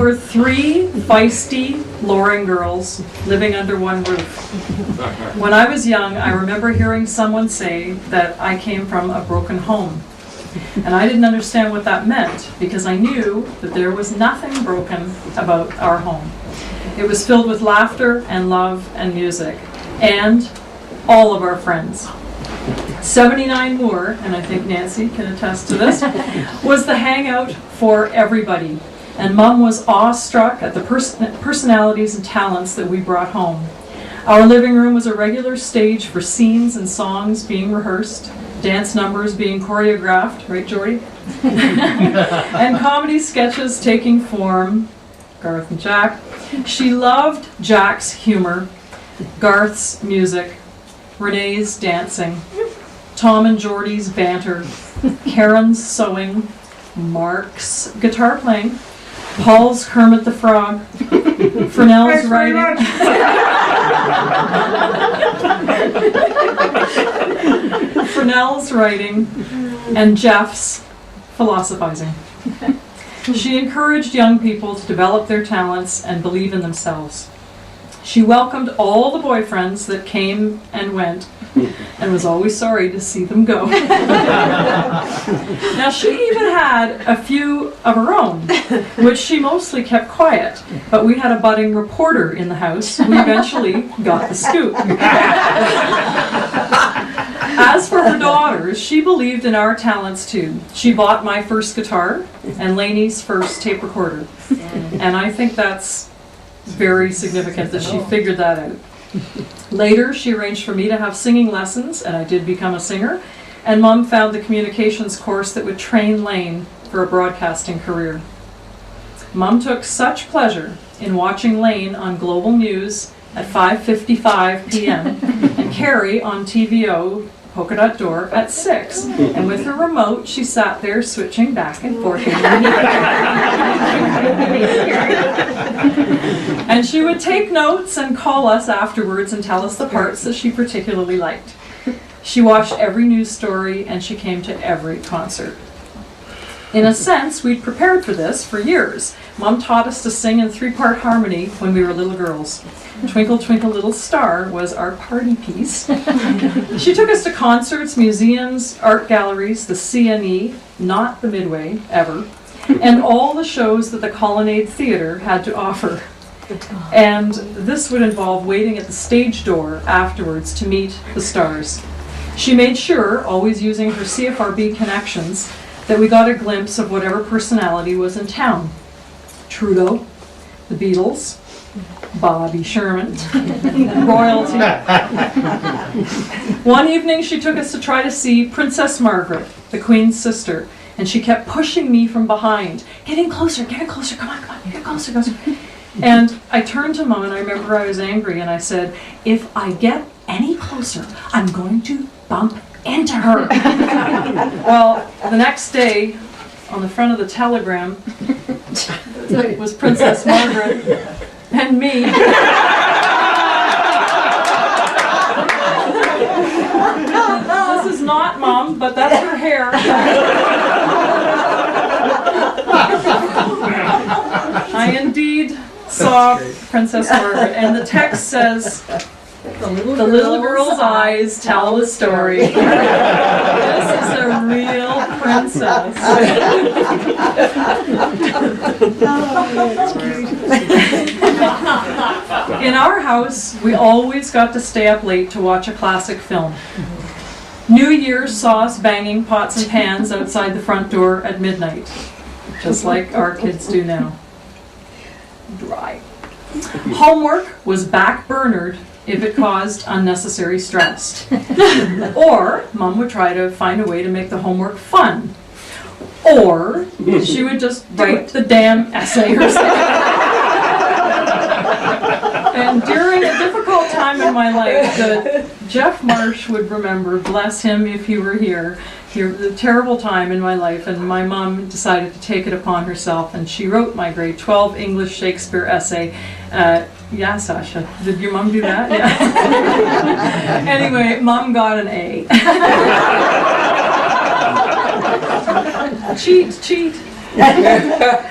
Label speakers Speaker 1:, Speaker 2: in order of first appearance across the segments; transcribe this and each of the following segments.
Speaker 1: were 3 feisty Loring girls living under one roof. When I was young, I remember hearing someone say that I came from a broken home. And I didn't understand what that meant because I knew that there was nothing broken about our home. It was filled with laughter and love and music and all of our friends. 79 Moore, and I think Nancy can attest to this, was the hangout for everybody. And Mum was awestruck at the personalities and talents that we brought home. Our living room was a regular stage for scenes and songs being rehearsed, dance numbers being choreographed, right, Jordy? And comedy sketches taking form. Garth and Jack. She loved Jack's humor, Garth's music, Renee's dancing, Tom and Jordy's banter, Karen's sewing, Mark's guitar playing, Paul's Kermit the Frog, Fresnel's writing, and Jeff's philosophizing. She encouraged young people to develop their talents and believe in themselves. She welcomed all the boyfriends that came and went and was always sorry to see them go. Now, she even had a few of her own, which she mostly kept quiet, but we had a budding reporter in the house who eventually got the scoop. As for her daughters, she believed in our talents too. She bought my first guitar and Lainey's first tape recorder. And I think that's very significant that she figured that out. Later, she arranged for me to have singing lessons, and I did become a singer. And Mum found the communications course that would train Lane for a broadcasting career. Mum took such pleasure in watching Lane on Global News at 5:55 p.m. and Carrie on TVO Polka Dot Door at 6. And with her remote, she sat there switching back and forth. And she would take notes and call us afterwards and tell us the parts that she particularly liked. She watched every news story and she came to every concert. In a sense, we'd prepared for this for years. Mum taught us to sing in 3-part harmony when we were little girls. Twinkle, Twinkle, Little Star was our party piece. She took us to concerts, museums, art galleries, the CNE, not the Midway, ever, and all the shows that the Colonnade Theatre had to offer. And this would involve waiting at the stage door afterwards to meet the stars. She made sure, always using her CFRB connections, that we got a glimpse of whatever personality was in town. Trudeau, the Beatles, Bobby Sherman, royalty. One evening she took us to try to see Princess Margaret, the Queen's sister, and she kept pushing me from behind. Getting closer, come on, get closer. And I turned to Mum and I remember I was angry and I said, if I get any closer, I'm going to bump into her. Well, the next day, on the front of the telegram, was Princess Margaret and me. This is not Mum, but that's her hair. I indeed saw Princess Margaret, and the text says, the little girl's eyes tell the story. This is a real princess. In our house, we always got to stay up late to watch a classic film. New Year's saw us banging pots and pans outside the front door at midnight, just like our kids do now. Dry. Homework was back-burnered if it caused unnecessary stress. Or Mum would try to find a way to make the homework fun. Or she would just write the damn essay herself. And during a difficult time in my life that Jeff Marsh would remember, bless him if he were here, the terrible time in my life, and my mom decided to take it upon herself, and she wrote my grade 12 English Shakespeare essay. Yeah, Sasha, did your mom do that? Yeah. Anyway, Mom got an A. Cheat.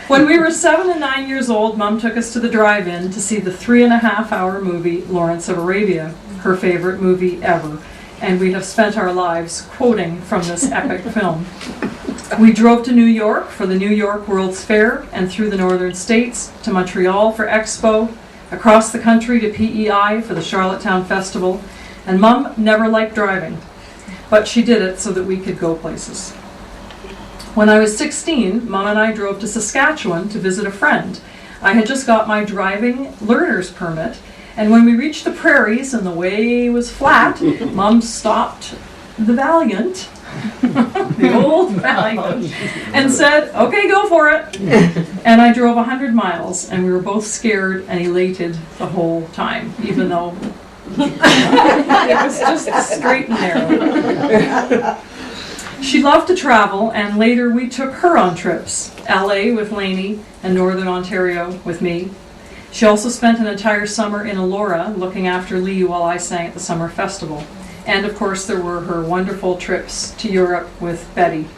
Speaker 1: When we were 7 and 9 years old, Mom took us to the drive-in to see the 3.5-hour movie Lawrence of Arabia, her favorite movie ever. And we have spent our lives quoting from this epic film. We drove to New York for the New York World's Fair and through the northern states to Montreal for Expo, across the country to PEI for the Charlottetown Festival. And Mom never liked driving, but she did it so that we could go places. When I was 16, Mom and I drove to Saskatchewan to visit a friend. I had just got my driving learner's permit, and when we reached the prairies and the way was flat, Mom stopped the Valiant, the old Valiant, and said, "Okay, go for it." And I drove 100 miles, and we were both scared and elated the whole time, even though it was just straight and narrow. She loved to travel, and later we took her on trips. LA with Lainey and Northern Ontario with me. She also spent an entire summer in Elora looking after Lee while I sang at the summer festival. And of course there were her wonderful trips to Europe with Betty.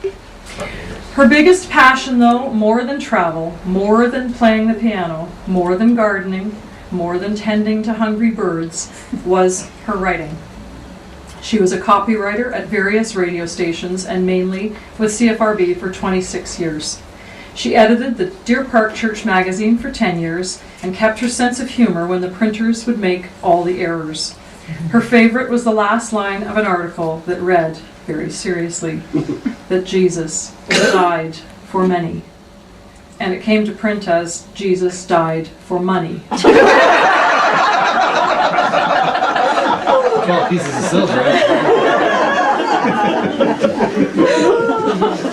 Speaker 1: Her biggest passion though, more than travel, more than playing the piano, more than gardening, more than tending to hungry birds, was her writing. She was a copywriter at various radio stations and mainly with CFRB for 26 years. She edited the Deer Park Church magazine for 10 years and kept her sense of humor when the printers would make all the errors. Her favorite was the last line of an article that read, very seriously, that Jesus died for many. And it came to print as Jesus died for money.
Speaker 2: 12 pieces of silver.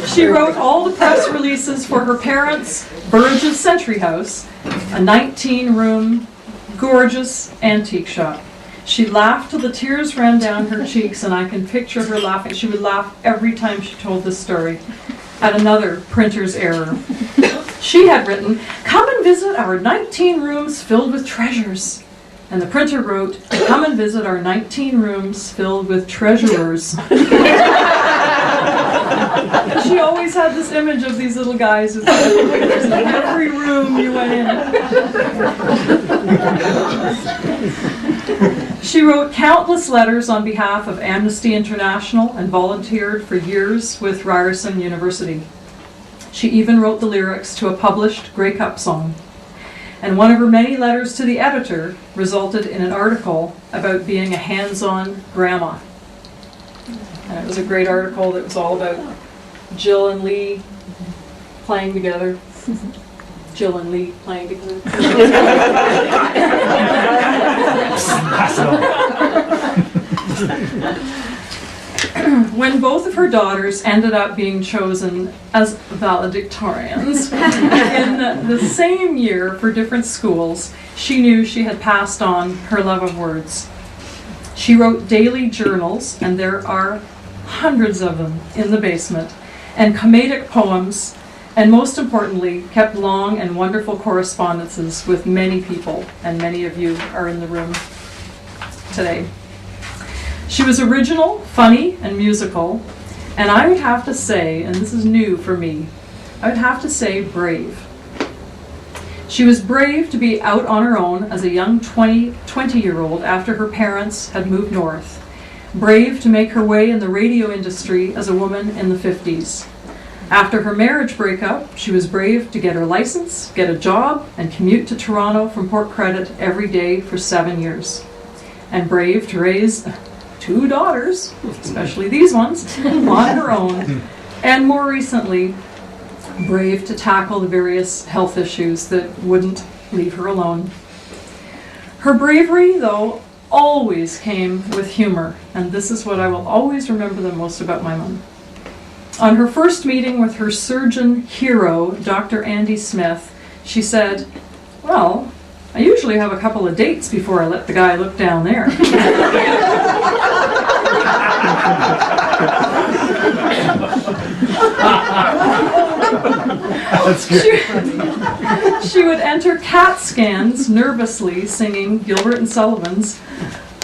Speaker 1: She wrote all the press releases for her parents' Burge's Century House, a 19-room, gorgeous antique shop. She laughed till the tears ran down her cheeks, and I can picture her laughing. She would laugh every time she told this story at another printer's error. She had written, "Come and visit our 19 rooms filled with treasures." And the printer wrote, "Come and visit our 19 rooms filled with treasurers." She always had this image of these little guys with treasures in every room you went in. She wrote countless letters on behalf of Amnesty International and volunteered for years with Ryerson University. She even wrote the lyrics to a published Grey Cup song. And one of her many letters to the editor resulted in an article about being a hands-on grandma. And it was a great article that was all about Jill and Lee playing together. Jill and Lee playing together. When both of her daughters ended up being chosen as valedictorians in the same year for different schools, she knew she had passed on her love of words. She wrote daily journals, and there are hundreds of them in the basement, and comedic poems, and most importantly, kept long and wonderful correspondences with many people, and many of you are in the room today. She was original, funny, and musical, and I would have to say, and this is new for me, I would have to say brave. She was brave to be out on her own as a young 20-year-old after her parents had moved north. Brave to make her way in the radio industry as a woman in the 50s. After her marriage breakup, she was brave to get her license, get a job, and commute to Toronto from Port Credit every day for 7 years. And brave to raise 2 daughters, especially these ones, on her own. And more recently, brave to tackle the various health issues that wouldn't leave her alone. Her bravery, though, always came with humor, and this is what I will always remember the most about my mom. On her first meeting with her surgeon hero, Dr. Andy Smith, she said, "Well, I usually have a couple of dates before I let the guy look down there."
Speaker 2: That's good.
Speaker 1: She would enter CAT scans nervously singing Gilbert and Sullivan's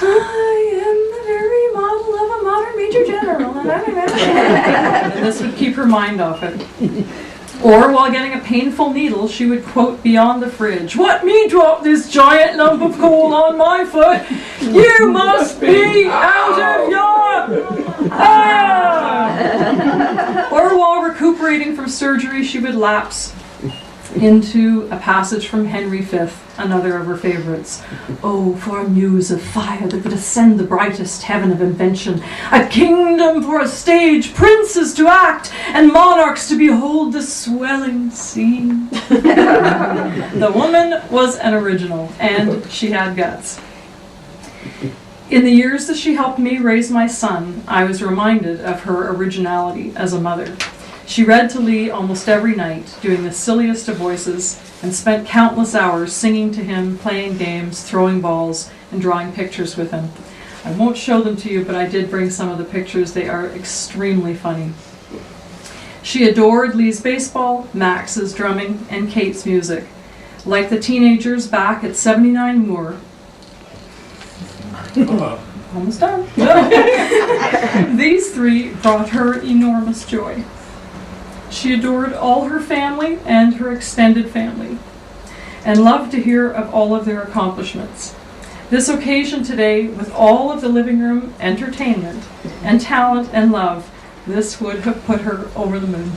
Speaker 1: "I am the very model of a modern major general." And this would keep her mind off it. Or while getting a painful needle, she would quote beyond the fridge, "What me drop this giant lump of coal on my foot? You must be out of your... Ah!" Or while recuperating from surgery, she would lapse into a passage from Henry V, another of her favorites. "Oh, for a muse of fire that would ascend the brightest heaven of invention, a kingdom for a stage, princes to act, and monarchs to behold the swelling scene." The woman was an original, and she had guts. In the years that she helped me raise my son, I was reminded of her originality as a mother. She read to Lee almost every night, doing the silliest of voices, and spent countless hours singing to him, playing games, throwing balls, and drawing pictures with him. I won't show them to you, but I did bring some of the pictures. They are extremely funny. She adored Lee's baseball, Max's drumming, and Kate's music. Like the teenagers back at 79 Moore, almost done. These three brought her enormous joy. She adored all her family and her extended family, and loved to hear of all of their accomplishments. This occasion today, with all of the living room entertainment and talent and love, this would have put her over the moon.